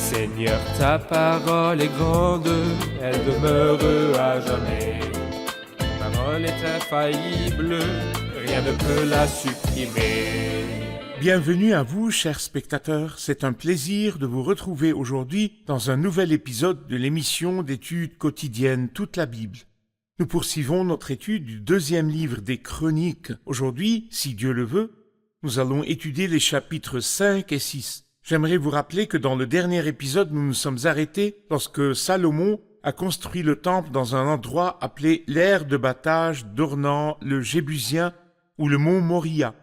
Seigneur, ta parole est grande, elle demeure à jamais. Ta parole est infaillible, rien ne peut la supprimer. Bienvenue à vous, chers spectateurs. C'est un plaisir de vous retrouver aujourd'hui dans un nouvel épisode de l'émission d'études quotidiennes Toute la Bible. Nous poursuivons notre étude du deuxième livre des Chroniques. Aujourd'hui, si Dieu le veut, nous allons étudier les chapitres 5 et 6. J'aimerais vous rappeler que dans le dernier épisode, nous nous sommes arrêtés lorsque Salomon a construit le temple dans un endroit appelé l'aire de battage d'Ornan le Jébusien ou le mont Moria,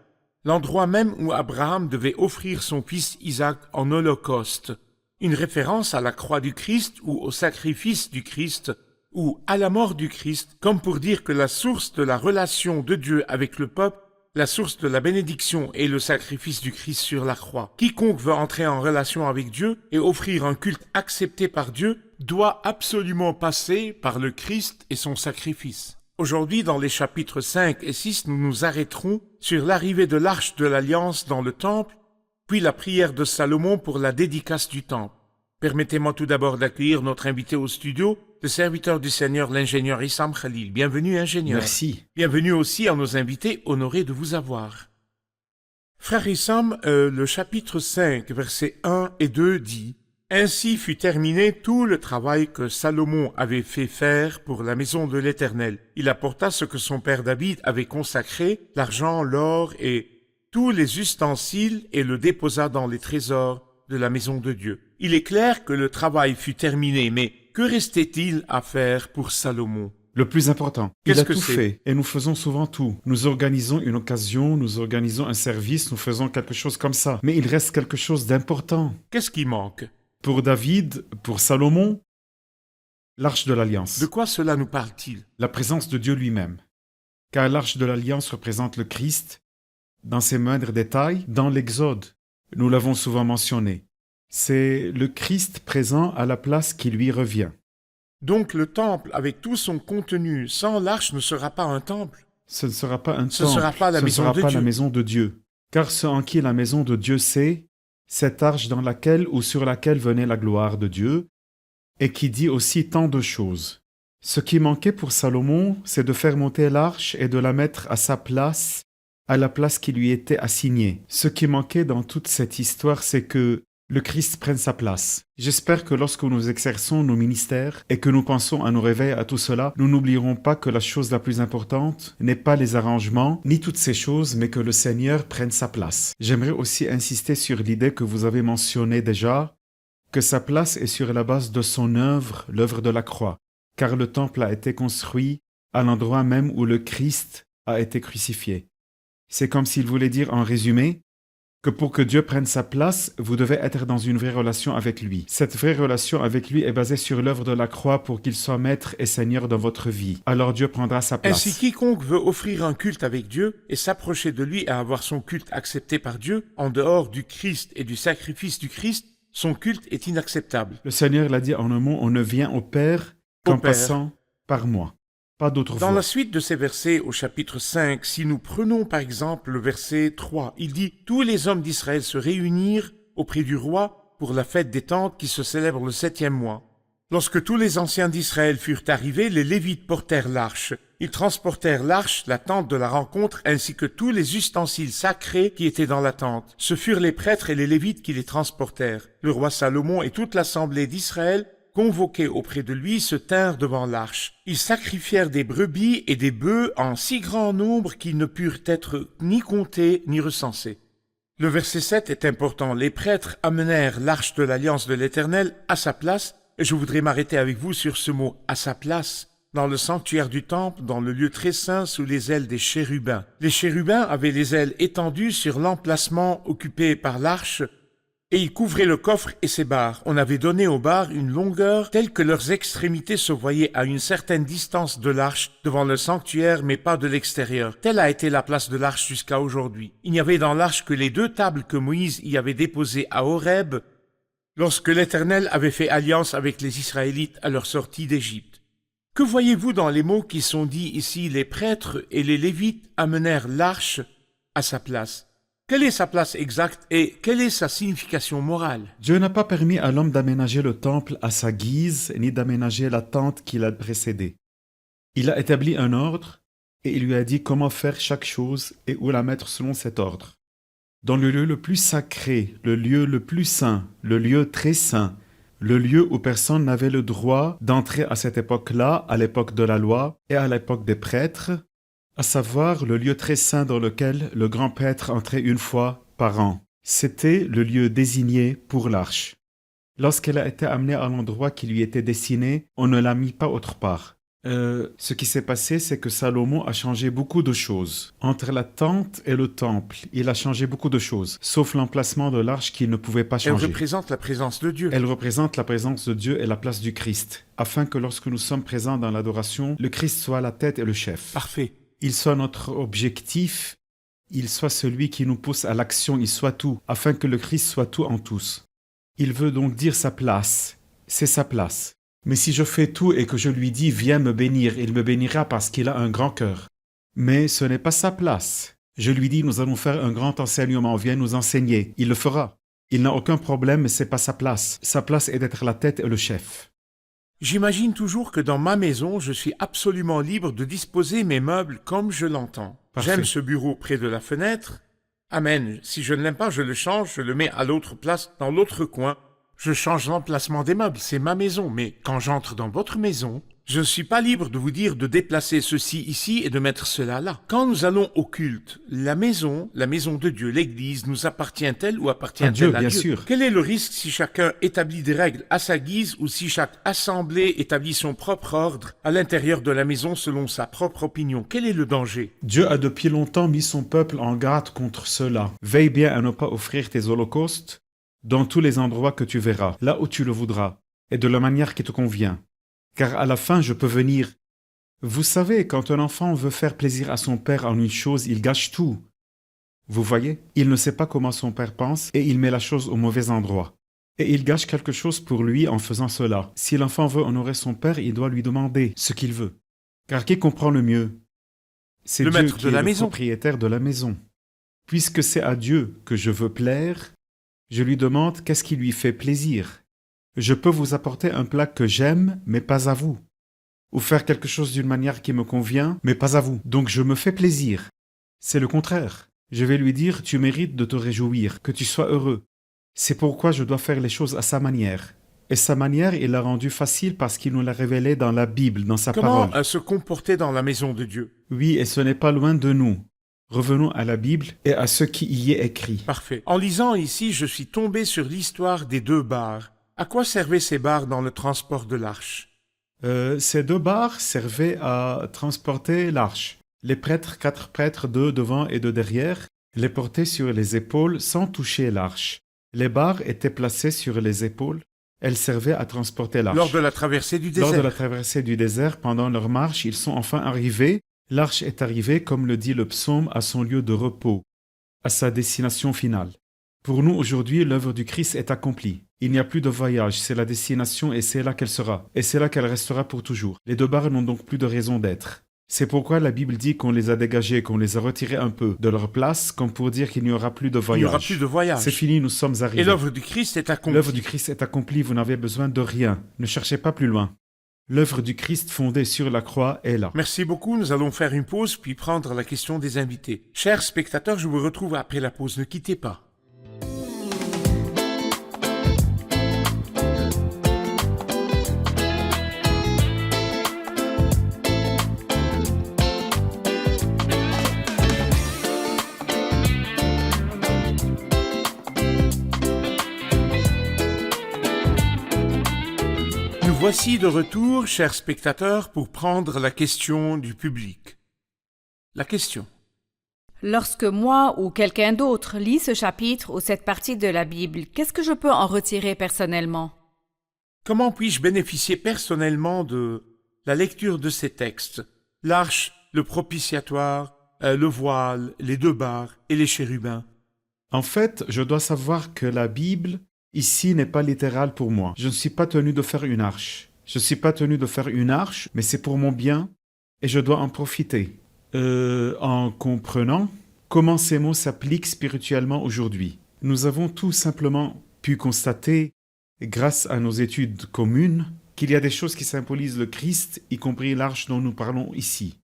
l'endroit même où Abraham devait offrir son fils Isaac en holocauste, une référence à la croix du Christ ou au sacrifice du Christ ou à la mort du Christ, comme pour dire que la source de la relation de Dieu avec le peuple, la source de la bénédiction est le sacrifice du Christ sur la croix. Quiconque veut entrer en relation avec Dieu et offrir un culte accepté par Dieu doit absolument passer par le Christ et son sacrifice. Aujourd'hui, dans les chapitres 5 et 6, nous nous arrêterons sur l'arrivée de l'Arche de l'Alliance dans le temple, puis la prière de Salomon pour la dédicace du temple. Permettez-moi tout d'abord d'accueillir notre invité au studio, le serviteur du Seigneur, l'ingénieur Issam Khalil. Bienvenue, ingénieur. Merci. Bienvenue aussi à nos invités, honorés de vous avoir. Frère Issam, le chapitre 5, versets 1 et 2 dit « Ainsi fut terminé tout le travail que Salomon avait fait faire pour la maison de l'Éternel. Il apporta ce que son père David avait consacré, l'argent, l'or et tous les ustensiles, et le déposa dans les trésors de la maison de Dieu. Il est clair que le travail fut terminé, mais que restait-il à faire pour Salomon ? Le plus important, il Qu'est-ce a que tout c'est ? fait et nous faisons souvent tout. Nous organisons une occasion, nous organisons un service, nous faisons quelque chose comme ça. Mais il reste quelque chose d'important. Qu'est-ce qui manque ? Pour David, pour Salomon, l'Arche de l'Alliance. De quoi cela nous parle-t-il ? La présence de Dieu lui-même. Car l'Arche de l'Alliance représente le Christ dans ses moindres détails, dans l'Exode. Nous l'avons souvent mentionné. C'est le Christ présent à la place qui lui revient. Donc le temple, avec tout son contenu, sans l'arche, ne sera pas un temple. Ce ne sera pas un Ce ne temple, sera pas la ce ne maison sera de pas Dieu. la maison de Dieu. Car ce en qui la maison de Dieu c'est, cette arche dans laquelle ou sur laquelle venait la gloire de Dieu, et qui dit aussi tant de choses. Ce qui manquait pour Salomon, c'est de faire monter l'arche et de la mettre à sa place, à la place qui lui était assignée. Ce qui manquait dans toute cette histoire, c'est que le Christ prenne sa place. J'espère que lorsque nous exerçons nos ministères et que nous pensons à nos réveils, à tout cela, nous n'oublierons pas que la chose la plus importante n'est pas les arrangements, ni toutes ces choses, mais que le Seigneur prenne sa place. J'aimerais aussi insister sur l'idée que vous avez mentionnée déjà, que sa place est sur la base de son œuvre, l'œuvre de la croix, car le temple a été construit à l'endroit même où le Christ a été crucifié. C'est comme s'il voulait dire en résumé, que pour que Dieu prenne sa place, vous devez être dans une vraie relation avec lui. Cette vraie relation avec lui est basée sur l'œuvre de la croix pour qu'il soit maître et seigneur dans votre vie. Alors Dieu prendra sa place. Ainsi, quiconque veut offrir un culte avec Dieu et s'approcher de lui et avoir son culte accepté par Dieu, en dehors du Christ et du sacrifice du Christ, son culte est inacceptable. Le Seigneur l'a dit en un mot, on ne vient au Père qu'en passant par moi. Pas d'autre Dans voie. la suite de ces versets au chapitre 5, si nous prenons par exemple le verset 3, il dit « Tous les hommes d'Israël se réunirent auprès du roi pour la fête des tentes qui se célèbre le 7e mois. Lorsque tous les anciens d'Israël furent arrivés, les Lévites portèrent l'arche. Ils transportèrent l'arche, la tente de la rencontre, ainsi que tous les ustensiles sacrés qui étaient dans la tente. Ce furent les prêtres et les Lévites qui les transportèrent. Le roi Salomon et toute l'assemblée d'Israël, convoqués auprès de lui, se tinrent devant l'arche. Ils sacrifièrent des brebis et des bœufs en si grand nombre qu'ils ne purent être ni comptés ni recensés. Le verset 7 est important. Les prêtres amenèrent l'arche de l'Alliance de l'Éternel à sa place, et je voudrais m'arrêter avec vous sur ce mot « à sa place ». Dans le sanctuaire du temple, dans le lieu très saint, sous les ailes des chérubins. Les chérubins avaient les ailes étendues sur l'emplacement occupé par l'arche, et ils couvraient le coffre et ses barres. On avait donné aux barres une longueur telle que leurs extrémités se voyaient à une certaine distance de l'arche devant le sanctuaire, mais pas de l'extérieur. Telle a été la place de l'arche jusqu'à aujourd'hui. Il n'y avait dans l'arche que les 2 tables que Moïse y avait déposées à Horeb, lorsque l'Éternel avait fait alliance avec les Israélites à leur sortie d'Égypte. Que voyez-vous dans les mots qui sont dits ici? Les prêtres et les Lévites amenèrent l'arche à sa place. Quelle est sa place exacte et quelle est sa signification morale? Dieu n'a pas permis à l'homme d'aménager le temple à sa guise, ni d'aménager la tente qui l'a précédée. Il a établi un ordre, et il lui a dit comment faire chaque chose et où la mettre selon cet ordre. Dans le lieu le plus sacré, le lieu le plus saint, le lieu très saint, le lieu où personne n'avait le droit d'entrer à cette époque-là, à l'époque de la loi et à l'époque des prêtres, à savoir le lieu très saint dans lequel le grand prêtre entrait une fois par an. C'était le lieu désigné pour l'arche. Lorsqu'elle a été amenée à l'endroit qui lui était destiné, on ne l'a mis pas autre part. Ce qui s'est passé, c'est que Salomon a changé beaucoup de choses. Entre la tente et le temple, il a changé beaucoup de choses, sauf l'emplacement de l'arche qu'il ne pouvait pas Elle changer. représente la présence de Dieu. Elle représente la présence de Dieu et la place du Christ, afin que lorsque nous sommes présents dans l'adoration, le Christ soit la tête et le chef. Parfait. Il soit notre objectif, il soit celui qui nous pousse à l'action, il soit tout, afin que le Christ soit tout en tous. Il veut donc dire sa place, c'est sa place. Mais si je fais tout et que je lui dis « Viens me bénir », il me bénira parce qu'il a un grand cœur. Mais ce n'est pas sa place. Je lui dis « Nous allons faire un grand enseignement, viens nous enseigner ». Il le fera. Il n'a aucun problème, mais ce n'est pas sa place. Sa place est d'être la tête et le chef. J'imagine toujours que dans ma maison, je suis absolument libre de disposer mes meubles comme je l'entends. Parfait. J'aime ce bureau près de la fenêtre. Amen. Si je ne l'aime pas, je le change, je le mets à l'autre place, dans l'autre coin. Je change l'emplacement des meubles, c'est ma maison. Mais quand j'entre dans votre maison, je ne suis pas libre de vous dire de déplacer ceci ici et de mettre cela là. Quand nous allons au culte, la maison de Dieu, l'église, nous appartient-elle ou appartient-elle à Dieu? Bien sûr. Quel est le risque si chacun établit des règles à sa guise ou si chaque assemblée établit son propre ordre à l'intérieur de la maison selon sa propre opinion? Quel est le danger? Dieu a depuis longtemps mis son peuple en garde contre cela. Veille bien à ne pas offrir tes holocaustes dans tous les endroits que tu verras, là où tu le voudras, et de la manière qui te convient. Car à la fin, je peux venir. Vous savez, quand un enfant veut faire plaisir à son père en une chose, il gâche tout. Vous voyez, il ne sait pas comment son père pense et il met la chose au mauvais endroit. Et il gâche quelque chose pour lui en faisant cela. Si l'enfant veut honorer son père, il doit lui demander ce qu'il veut. Car qui comprend le mieux? C'est Le Dieu maître qui de est la le maison. propriétaire de la maison. Puisque c'est à Dieu que je veux plaire, je lui demande qu'est-ce qui lui fait plaisir. Je peux vous apporter un plat que j'aime, mais pas à vous. Ou faire quelque chose d'une manière qui me convient, mais pas à vous. Donc je me fais plaisir. C'est le contraire. Je vais lui dire, tu mérites de te réjouir, que tu sois heureux. C'est pourquoi je dois faire les choses à sa manière. Et sa manière, il l'a rendue facile parce qu'il nous l'a révélée dans la Bible, dans sa Comment parole. se comporter dans la maison de Dieu? Oui, et ce n'est pas loin de nous. Revenons à la Bible et à ce qui y est écrit. Parfait. En lisant ici, je suis tombé sur l'histoire des 2 barres. À quoi servaient ces barres dans le transport de l'arche? Ces 2 barres servaient à transporter l'arche. Les prêtres, 4 prêtres, 2 devant et 2 derrière, les portaient sur les épaules sans toucher l'arche. Les barres étaient placées sur les épaules. Elles servaient à transporter l'arche. Lors de la traversée du désert. Lors de la traversée du désert, pendant leur marche, ils sont enfin arrivés. L'arche est arrivée, comme le dit le psaume, à son lieu de repos, à sa destination finale. Pour nous, aujourd'hui, l'œuvre du Christ est accomplie. Il n'y a plus de voyage, c'est la destination et c'est là qu'elle sera. Et c'est là qu'elle restera pour toujours. Les 2 barres n'ont donc plus de raison d'être. C'est pourquoi la Bible dit qu'on les a dégagées, qu'on les a retirées un peu de leur place, comme pour dire qu'il n'y aura plus de Il voyage. n'y aura plus de voyage. C'est fini, nous sommes arrivés. Et l'œuvre du Christ est accomplie. L'œuvre du Christ est accomplie, vous n'avez besoin de rien. Ne cherchez pas plus loin. L'œuvre du Christ fondée sur la croix est là. Merci beaucoup, nous allons faire une pause puis prendre la question des invités. Chers spectateurs, je vous retrouve après la pause, ne quittez pas. Nous voici de retour, chers spectateurs, pour prendre la question du public. La question. Lorsque moi ou quelqu'un d'autre lit ce chapitre ou cette partie de la Bible, qu'est-ce que je peux en retirer personnellement? Comment puis-je bénéficier personnellement de la lecture de ces textes? L'arche, le propitiatoire, le voile, les 2 barres et les chérubins. En fait, je dois savoir que la Bible, ici, n'est pas littérale pour moi. Je ne suis pas tenu de faire une arche. Je ne suis pas tenu de faire une arche, mais c'est pour mon bien et je dois en profiter. En comprenant comment ces mots s'appliquent spirituellement aujourd'hui. Nous avons tout simplement pu constater, grâce à nos études communes, qu'il y a des choses qui symbolisent le Christ, y compris l'arche dont nous parlons ici.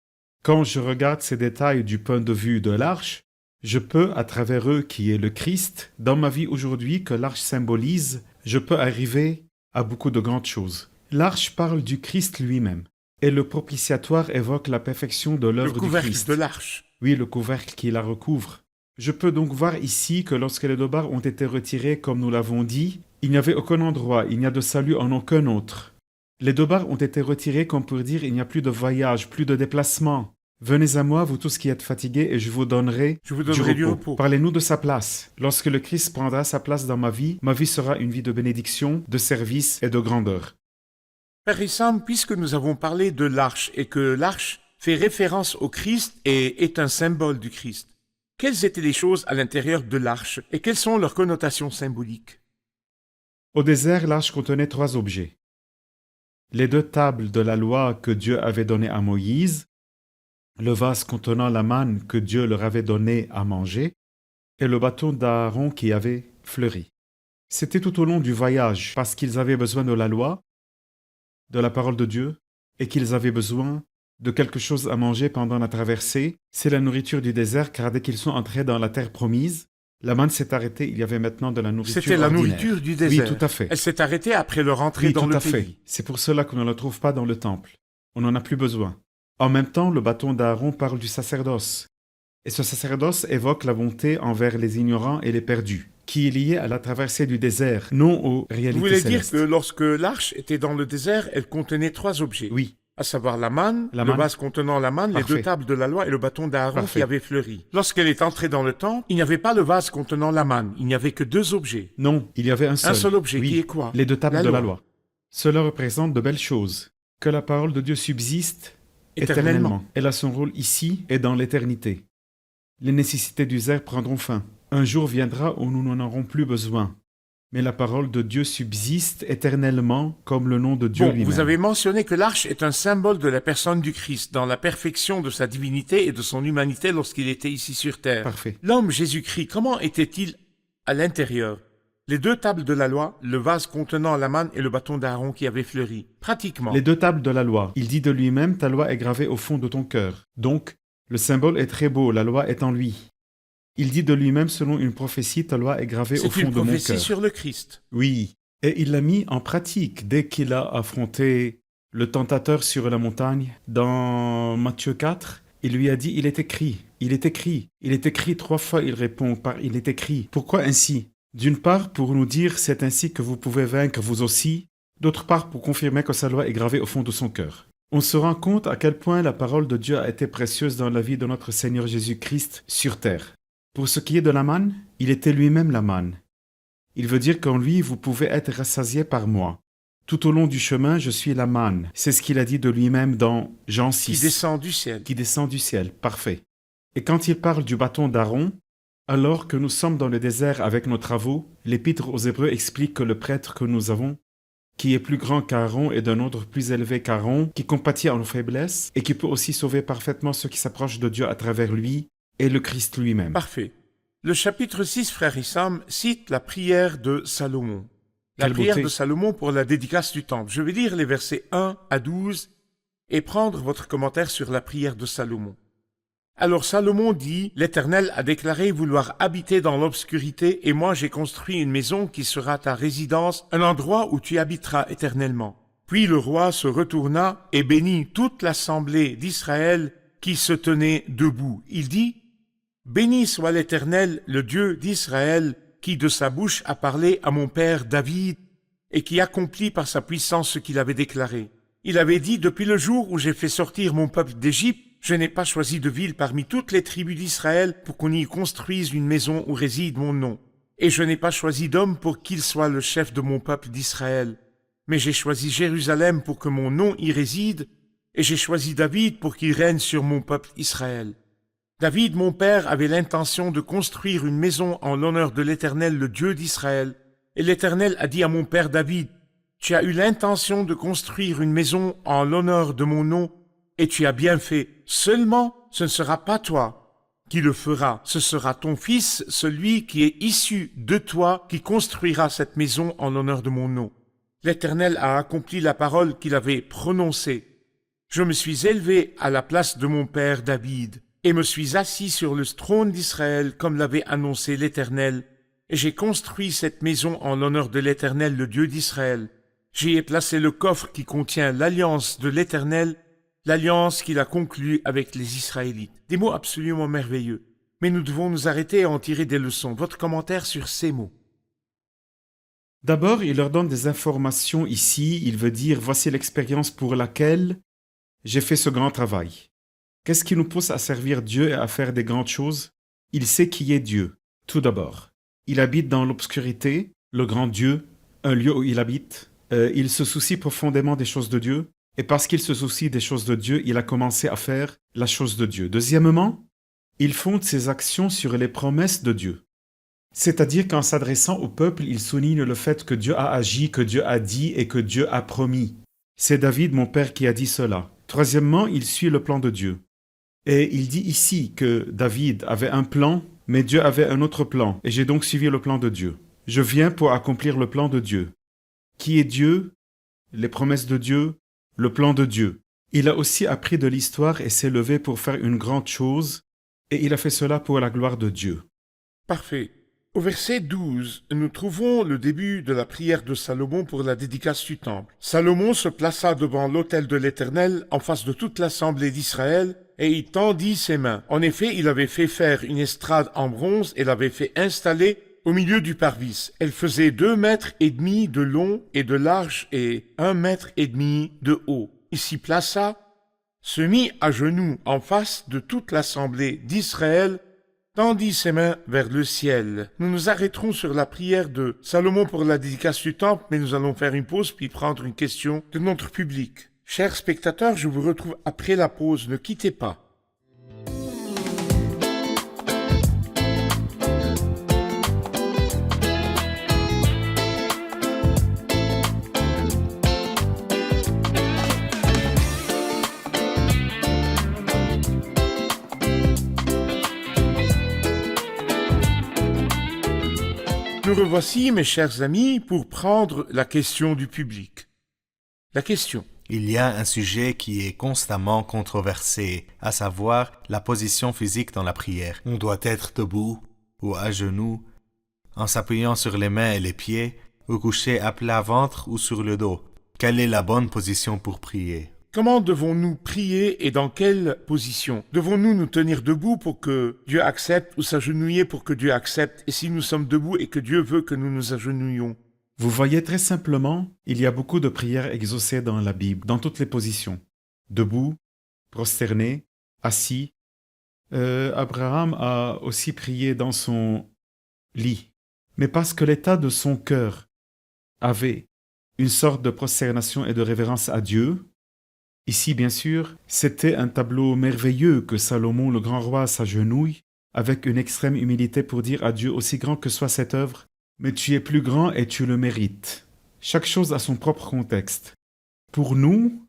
Quand je regarde ces détails du point de vue de l'arche, je peux, à travers eux qui est le Christ, dans ma vie aujourd'hui que l'arche symbolise, je peux arriver à beaucoup de grandes choses. L'arche parle du Christ lui-même, et le propitiatoire évoque la perfection de Le l'œuvre du couvercle Christ. de l'arche. Oui, le couvercle qui la recouvre. Je peux donc voir ici que lorsque les deux barres ont été retirées, comme nous l'avons dit, il n'y avait aucun endroit, il n'y a de salut en aucun autre. Les deux barres ont été retirées comme pour dire il n'y a plus de voyage, plus de déplacement. Venez à moi, vous tous qui êtes fatigués, et je vous donnerai Du repos. Parlez-nous de sa place. Lorsque le Christ prendra sa place dans ma vie sera une vie de bénédiction, de service et de grandeur. Frère Issam, puisque nous avons parlé de l'arche et que l'arche fait référence au Christ et est un symbole du Christ, quelles étaient les choses à l'intérieur de l'arche et quelles sont leurs connotations symboliques? Au désert, l'arche contenait 3 objets. Les 2 tables de la loi que Dieu avait données à Moïse, le vase contenant la manne que Dieu leur avait donnée à manger, et le bâton d'Aaron qui avait fleuri. C'était tout au long du voyage, parce qu'ils avaient besoin de la loi, de la parole de Dieu, et qu'ils avaient besoin de quelque chose à manger pendant la traversée. C'est la nourriture du désert, car dès qu'ils sont entrés dans la terre promise, la manne s'est arrêtée, il y avait maintenant de la nourriture C'était la ordinaire. nourriture du désert. Oui, tout à fait. Elle s'est arrêtée après leur entrée Oui, dans tout le à fait. pays. C'est pour cela qu'on ne la trouve pas dans le temple. On n'en a plus besoin. En même temps, le bâton d'Aaron parle du sacerdoce. Et ce sacerdoce évoque la bonté envers les ignorants et les perdus, qui est liée à la traversée du désert, non aux Vous réalités voulez dire célestes. que lorsque l'arche était dans le désert, elle contenait 3 objets, Oui, à savoir la manne, La le manne. vase contenant la manne, les Parfait. 2 tables de la loi et le bâton d'Aaron Parfait. qui avait fleuri. Lorsqu'elle est entrée dans le temple, il n'y avait pas le vase contenant la manne, il n'y avait que 2 objets. non, il y avait un seul. Un seul objet Oui, qui est quoi? les 2 tables La de la loi. loi. Cela représente de belles choses. Que la parole de Dieu subsiste Éternellement. Elle a son rôle ici et dans l'éternité. Les nécessités du désert prendront fin. Un jour viendra où nous n'en aurons plus besoin. Mais la parole de Dieu subsiste éternellement comme le nom de Dieu Bon, lui-même. vous avez mentionné que l'arche est un symbole de la personne du Christ, dans la perfection de sa divinité et de son humanité lorsqu'il était ici sur terre. Parfait. L'homme Jésus-Christ, comment était-il à l'intérieur? Les 2 tables de la loi, le vase contenant la manne et le bâton d'Aaron qui avait fleuri. Pratiquement. Les 2 tables de la loi. Il dit de lui-même, ta loi est gravée au fond de ton cœur. Donc, le symbole est très beau, la loi est en lui. Il dit de lui-même, selon une prophétie, ta loi est gravée au C'est fond une de mon prophétie cœur. sur le Christ. Oui, et il l'a mis en pratique dès qu'il a affronté le tentateur sur la montagne. Dans Matthieu 4, il lui a dit, il est écrit, il est écrit, il est écrit 3 fois, il répond par il est écrit. Pourquoi ainsi? D'une part, pour nous dire c'est ainsi que vous pouvez vaincre vous aussi, d'autre part pour confirmer que sa loi est gravée au fond de son cœur. On se rend compte à quel point la parole de Dieu a été précieuse dans la vie de notre Seigneur Jésus-Christ sur terre. Pour ce qui est de la manne, il était lui-même la manne. Il veut dire qu'en lui, vous pouvez être rassasiés par moi. Tout au long du chemin, je suis la manne. C'est ce qu'il a dit de lui-même dans Jean 6. Qui descend du ciel. Qui descend du ciel, parfait. Et quand il parle du bâton d'Aaron, alors que nous sommes dans le désert avec nos travaux, l'Épître aux Hébreux explique que le prêtre que nous avons, qui est plus grand qu'Aaron et d'un ordre plus élevé qu'Aaron, qui compatit à nos faiblesses et qui peut aussi sauver parfaitement ceux qui s'approchent de Dieu à travers lui, est le Christ lui-même. Parfait. Le chapitre 6, frère Issam, cite la prière de Salomon. La Quelle prière beauté. de Salomon pour la dédicace du temple. Je vais lire les versets 1 à 12 et prendre votre commentaire sur la prière de Salomon. Alors Salomon dit, « L'Éternel a déclaré vouloir habiter dans l'obscurité, et moi j'ai construit une maison qui sera ta résidence, un endroit où tu habiteras éternellement. » Puis le roi se retourna et bénit toute l'assemblée d'Israël qui se tenait debout. Il dit, « Béni soit l'Éternel, le Dieu d'Israël, qui de sa bouche a parlé à mon père David, et qui accomplit par sa puissance ce qu'il avait déclaré. Il avait dit, depuis le jour où j'ai fait sortir mon peuple d'Égypte, je n'ai pas choisi de ville parmi toutes les tribus d'Israël pour qu'on y construise une maison où réside mon nom. Et je n'ai pas choisi d'homme pour qu'il soit le chef de mon peuple d'Israël. Mais j'ai choisi Jérusalem pour que mon nom y réside, et j'ai choisi David pour qu'il règne sur mon peuple Israël. David, mon père, avait l'intention de construire une maison en l'honneur de l'Éternel, le Dieu d'Israël. Et l'Éternel a dit à mon père David, « Tu as eu l'intention de construire une maison en l'honneur de mon nom, et tu as bien fait. Seulement, ce ne sera pas toi, qui le fera. Ce sera ton fils, celui qui est issu de toi, qui construira cette maison en l'honneur de mon nom. L'Éternel a accompli la parole qu'il avait prononcée. Je me suis élevé à la place de mon père David, et me suis assis sur le trône d'Israël comme l'avait annoncé l'Éternel, et j'ai construit cette maison en l'honneur de l'Éternel, le Dieu d'Israël. J'y ai placé le coffre qui contient l'alliance de l'Éternel, l'alliance qu'il a conclue avec les Israélites. Des mots absolument merveilleux. Mais nous devons nous arrêter et en tirer des leçons. Votre commentaire sur ces mots? D'abord, il leur donne des informations ici. Il veut dire, voici l'expérience pour laquelle j'ai fait ce grand travail. Qu'est-ce qui nous pousse à servir Dieu et à faire des grandes choses? Il sait qui est Dieu, tout d'abord. Il habite dans l'obscurité, le grand Dieu, un lieu où il habite. Il se soucie profondément des choses de Dieu. Et parce qu'il se soucie des choses de Dieu, il a commencé à faire la chose de Dieu. Deuxièmement, il fonde ses actions sur les promesses de Dieu. C'est-à-dire qu'en s'adressant au peuple, il souligne le fait que Dieu a agi, que Dieu a dit et que Dieu a promis. C'est David, mon père, qui a dit cela. Troisièmement, il suit le plan de Dieu. Et il dit ici que David avait un plan, mais Dieu avait un autre plan, et j'ai donc suivi le plan de Dieu. Je viens pour accomplir le plan de Dieu. Qui est Dieu? Les promesses de Dieu, le plan de Dieu. Il a aussi appris de l'histoire et s'est levé pour faire une grande chose, et il a fait cela pour la gloire de Dieu. Parfait. Au verset 12, nous trouvons le début de la prière de Salomon pour la dédicace du temple. Salomon se plaça devant l'autel de l'Éternel en face de toute l'assemblée d'Israël et il tendit ses mains. En effet, il avait fait faire une estrade en bronze et l'avait fait installer au milieu du parvis. Elle faisait 2,5 mètres de long et de large et 1,5 mètre de haut. Il s'y plaça, se mit à genoux en face de toute l'assemblée d'Israël, tendit ses mains vers le ciel. Nous nous arrêterons sur la prière de Salomon pour la dédicace du temple, mais nous allons faire une pause puis prendre une question de notre public. Chers spectateurs, je vous retrouve après la pause. Ne quittez pas. Nous revoici, mes chers amis, pour prendre la question du public. La question. Il y a un sujet qui est constamment controversé, à savoir la position physique dans la prière. On doit être debout ou à genoux, en s'appuyant sur les mains et les pieds, ou couché à plat ventre ou sur le dos. Quelle est la bonne position pour prier? Comment devons-nous prier et dans quelle position? Devons-nous nous tenir debout pour que Dieu accepte ou s'agenouiller pour que Dieu accepte? Et si nous sommes debout et que Dieu veut que nous nous agenouillons? Vous voyez très simplement, il y a beaucoup de prières exaucées dans la Bible, dans toutes les positions. Debout, prosterné, assis. Abraham a aussi prié dans son lit. Mais parce que l'état de son cœur avait une sorte de prosternation et de révérence à Dieu, ici, bien sûr, c'était un tableau merveilleux que Salomon, le grand roi, s'agenouille avec une extrême humilité pour dire à Dieu, aussi grand que soit cette œuvre, mais tu es plus grand et tu le mérites. Chaque chose a son propre contexte. Pour nous,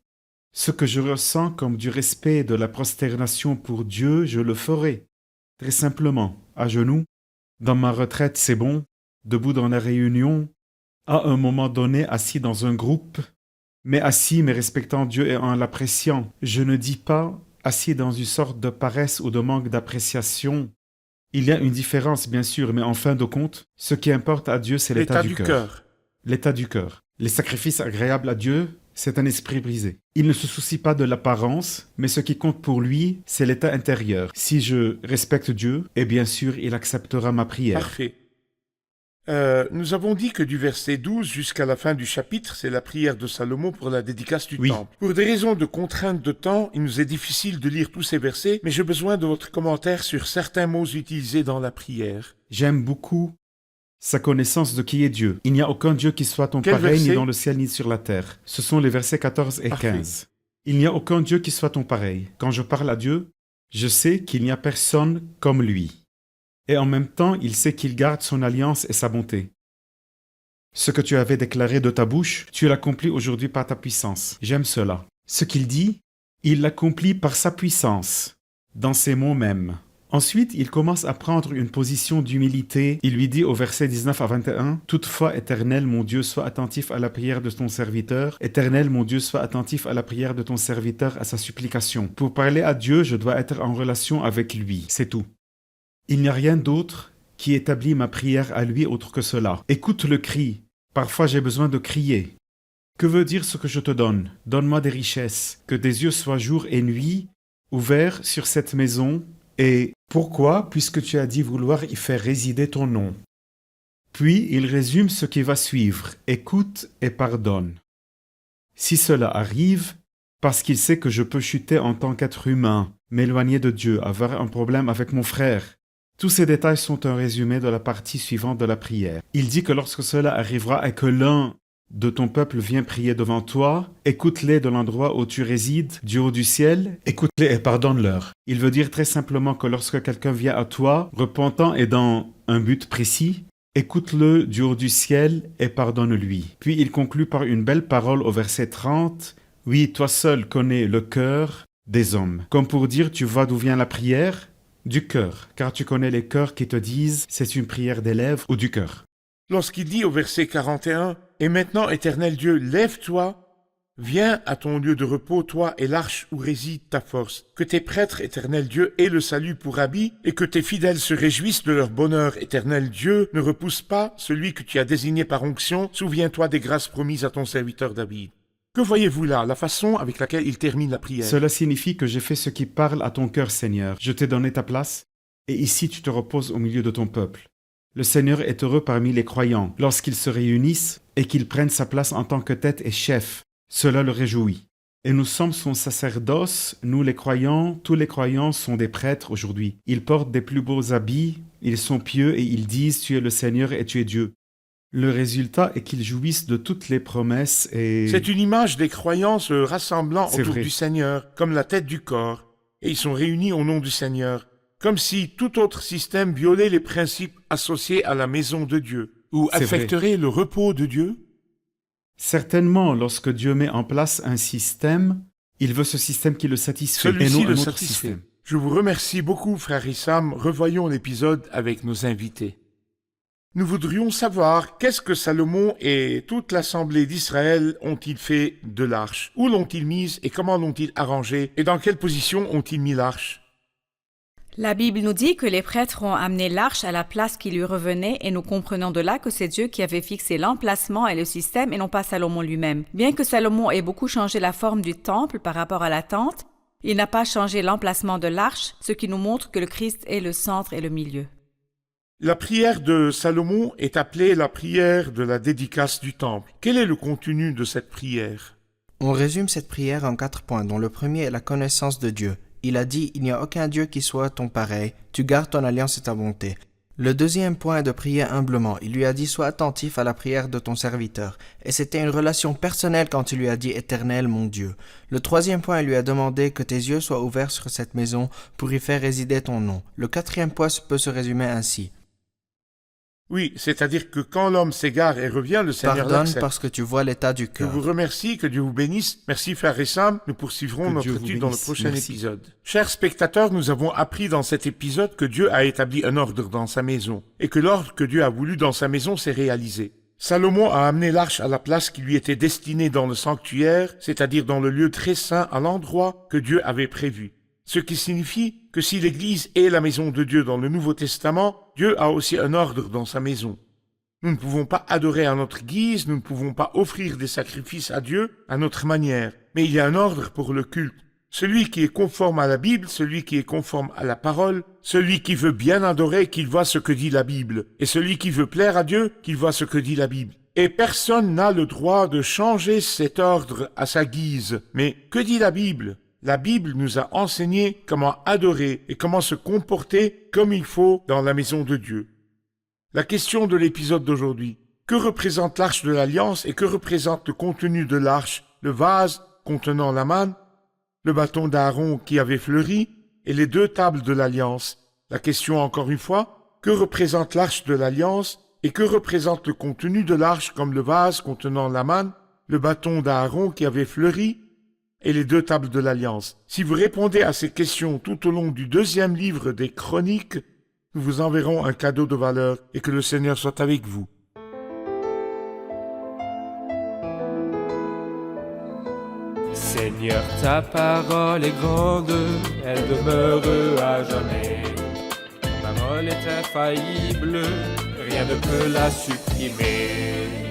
ce que je ressens comme du respect et de la prosternation pour Dieu, je le ferai. Très simplement, à genoux, dans ma retraite, c'est bon, debout dans la réunion, à un moment donné, assis dans un groupe, mais assis, mais respectant Dieu et en l'appréciant. Je ne dis pas assis dans une sorte de paresse ou de manque d'appréciation. Il y a une différence, bien sûr, mais en fin de compte, ce qui importe à Dieu, c'est l'état du cœur. L'état du cœur. Les sacrifices agréables à Dieu, c'est un esprit brisé. Il ne se soucie pas de l'apparence, mais ce qui compte pour lui, c'est l'état intérieur. Si je respecte Dieu, et bien sûr, il acceptera ma prière. Parfait. Nous avons dit que du verset 12 jusqu'à la fin du chapitre, c'est la prière de Salomon pour la dédicace du temple. Pour des raisons de contrainte de temps, il nous est difficile de lire tous ces versets, mais j'ai besoin de votre commentaire sur certains mots utilisés dans la prière. J'aime beaucoup sa connaissance de qui est Dieu. Il n'y a aucun Dieu qui soit ton Quel pareil, verset? ni dans le ciel, ni sur la terre. Ce sont les versets 14 et Parfait. 15. Il n'y a aucun Dieu qui soit ton pareil. Quand je parle à Dieu, je sais qu'il n'y a personne comme lui. Et en même temps, il sait qu'il garde son alliance et sa bonté. Ce que tu avais déclaré de ta bouche, tu l'accomplis aujourd'hui par ta puissance. J'aime cela. Ce qu'il dit, il l'accomplit par sa puissance, dans ses mots mêmes. Ensuite, il commence à prendre une position d'humilité. Il lui dit au verset 19 à 21, « Toutefois, Éternel, mon Dieu, sois attentif à la prière de ton serviteur. Éternel, mon Dieu, sois attentif à la prière de ton serviteur, à sa supplication. Pour parler à Dieu, je dois être en relation avec lui. C'est tout. Il n'y a rien d'autre qui établit ma prière à lui autre que cela. Écoute le cri. Parfois, j'ai besoin de crier. Que veut dire ce que je te donne? Donne-moi des richesses. Que tes yeux soient jour et nuit ouverts sur cette maison. Et pourquoi? Puisque tu as dit vouloir y faire résider ton nom. » Puis il résume ce qui va suivre. Écoute et pardonne. Si cela arrive, parce qu'il sait que je peux chuter en tant qu'être humain, m'éloigner de Dieu, avoir un problème avec mon frère. Tous ces détails sont un résumé de la partie suivante de la prière. Il dit que lorsque cela arrivera et que l'un de ton peuple vient prier devant toi, écoute-les de l'endroit où tu résides, du haut du ciel, écoute-les et pardonne-leur. Il veut dire très simplement que lorsque quelqu'un vient à toi, repentant et dans un but précis, écoute-le du haut du ciel et pardonne-lui. Puis il conclut par une belle parole au verset 30, « Oui, toi seul connais le cœur des hommes. » Comme pour dire, tu vois d'où vient la prière? Du cœur, car tu connais les cœurs qui te disent, c'est une prière des lèvres ou du cœur. Lorsqu'il dit au verset 41, « Et maintenant, Éternel Dieu, lève-toi, viens à ton lieu de repos, toi et l'arche où réside ta force. Que tes prêtres, Éternel Dieu, aient le salut pour habit, et que tes fidèles se réjouissent de leur bonheur. Éternel Dieu, ne repousse pas celui que tu as désigné par onction. Souviens-toi des grâces promises à ton serviteur David. » Que voyez-vous là, la façon avec laquelle il termine la prière? Cela signifie que j'ai fait ce qui parle à ton cœur, Seigneur. Je t'ai donné ta place, et ici tu te reposes au milieu de ton peuple. Le Seigneur est heureux parmi les croyants lorsqu'ils se réunissent et qu'ils prennent sa place en tant que tête et chef. Cela le réjouit. Et nous sommes son sacerdoce, nous les croyants, tous les croyants sont des prêtres aujourd'hui. Ils portent des plus beaux habits, ils sont pieux et ils disent « Tu es le Seigneur et tu es Dieu ». Le résultat est qu'ils jouissent de toutes les promesses et... C'est une image des croyants se rassemblant autour vrai. du Seigneur, comme la tête du corps, et ils sont réunis au nom du Seigneur, comme si tout autre système violait les principes associés à la maison de Dieu, ou C'est affecterait le repos de Dieu. Certainement, lorsque Dieu met en place un système, il veut ce système qui le satisfait et Celui-ci non un le autre satisfait. système. Je vous remercie beaucoup, frère Issam. Revoyons l'épisode avec nos invités. Nous voudrions savoir qu'est-ce que Salomon et toute l'assemblée d'Israël ont-ils fait de l'arche? Où l'ont-ils mise et comment l'ont-ils arrangée? Et dans quelle position ont-ils mis l'arche? La Bible nous dit que les prêtres ont amené l'arche à la place qui lui revenait et nous comprenons de là que c'est Dieu qui avait fixé l'emplacement et le système et non pas Salomon lui-même. Bien que Salomon ait beaucoup changé la forme du temple par rapport à la tente, il n'a pas changé l'emplacement de l'arche, ce qui nous montre que le Christ est le centre et le milieu. La prière de Salomon est appelée la prière de la dédicace du temple. Quel est le contenu de cette prière? On résume cette prière en 4 points, dont le premier est la connaissance de Dieu. Il a dit « Il n'y a aucun Dieu qui soit ton pareil, tu gardes ton alliance et ta bonté ». Le deuxième point est de prier humblement. Il lui a dit « Sois attentif à la prière de ton serviteur ». Et c'était une relation personnelle quand il lui a dit « Éternel, mon Dieu ». Le troisième point, il lui a demandé que tes yeux soient ouverts sur cette maison pour y faire résider ton nom. Le quatrième point peut se résumer ainsi. Oui, c'est-à-dire que quand l'homme s'égare et revient, le Seigneur Pardonne l'accepte. parce que tu vois l'état du Je cœur. vous remercie, que Dieu vous bénisse. Merci frère Issam, nous poursuivrons Que notre Dieu vous étude dans le bénisse. prochain Merci. épisode. Chers spectateurs, nous avons appris dans cet épisode que Dieu a établi un ordre dans sa maison, et que l'ordre que Dieu a voulu dans sa maison s'est réalisé. Salomon a amené l'arche à la place qui lui était destinée dans le sanctuaire, c'est-à-dire dans le lieu très saint, à l'endroit que Dieu avait prévu. Ce qui signifie que si l'Église est la maison de Dieu dans le Nouveau Testament, Dieu a aussi un ordre dans sa maison. Nous ne pouvons pas adorer à notre guise, nous ne pouvons pas offrir des sacrifices à Dieu à notre manière, mais il y a un ordre pour le culte. Celui qui est conforme à la Bible, celui qui est conforme à la parole, celui qui veut bien adorer, qu'il voit ce que dit la Bible, et celui qui veut plaire à Dieu, qu'il voit ce que dit la Bible. Et personne n'a le droit de changer cet ordre à sa guise. Mais que dit la Bible? La Bible nous a enseigné comment adorer et comment se comporter comme il faut dans la maison de Dieu. La question de l'épisode d'aujourd'hui. Que représente l'arche de l'Alliance et que représente le contenu de l'arche, le vase contenant la manne, le bâton d'Aaron qui avait fleuri et les 2 tables de l'Alliance? La question encore une fois, que représente l'arche de l'Alliance et que représente le contenu de l'arche comme le vase contenant la manne, le bâton d'Aaron qui avait fleuri et les 2 tables de l'Alliance. Si vous répondez à ces questions tout au long du 2e livre des Chroniques, nous vous enverrons un cadeau de valeur et que le Seigneur soit avec vous. Seigneur, ta parole est grande, elle demeure à jamais. Ta parole est infaillible, rien ne peut la supprimer.